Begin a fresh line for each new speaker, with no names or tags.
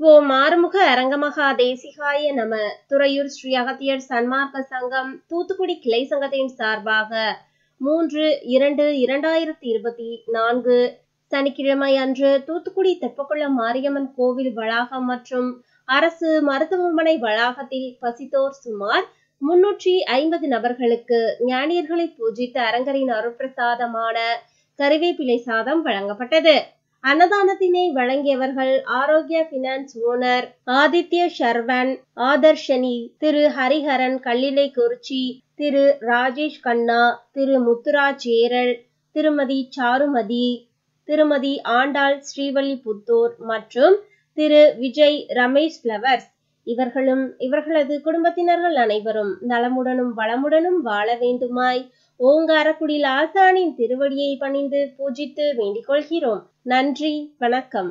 ஓம் ஆறுமுக அரங்கமகா தேசிகாய நம. துறையூர் ஸ்ரீ அகத்தியர் சன்மார்க்க சங்கம் தூத்துக்குடி கிளை சங்கத்தின் சார்பாக 3/2/2024 சனிக்கிழமை அன்று தூத்துக்குடி தெப்பக்குளம் மாரியம்மன் கோவில் வளாகம் மற்றும் அரசு மருத்துவமனை வளாகத்தில் பசித்தோர் சுமார் 350 நபர்களுக்கு ஞானியர்களை பூஜித்த அரங்கரின் அருட்பிரசாதமான கறிவேப்பிலை சாதம் வழங்கப்பட்டது. அன்னதானத்தினை வழங்கியவர்கள் ஆரோக்கிய பினான்ஸ் ஓனர் ஆதித்ய ஷர்வன், ஆதர்ஷனி, திரு ஹரிஹரன் கல்லிலை குறிச்சி, திரு ராஜேஷ் கண்ணா, திரு முத்துராஜ் ஏரல், திருமதி சாருமதி, திருமதி ஆண்டாள் ஸ்ரீவல்லிபுத்தூர் மற்றும் திரு விஜய் ரமேஷ் பிளவர்ஸ். இவர்களும் இவர்களது குடும்பத்தினர்கள் அனைவரும் நலமுடனும் வளமுடனும் வாழ வேண்டுமாய் ஓங்காரக்குடில் ஆசானின் திருவடியை பணிந்து பூஜித்து வேண்டிக் கொள்கிறோம். நன்றி, வணக்கம்.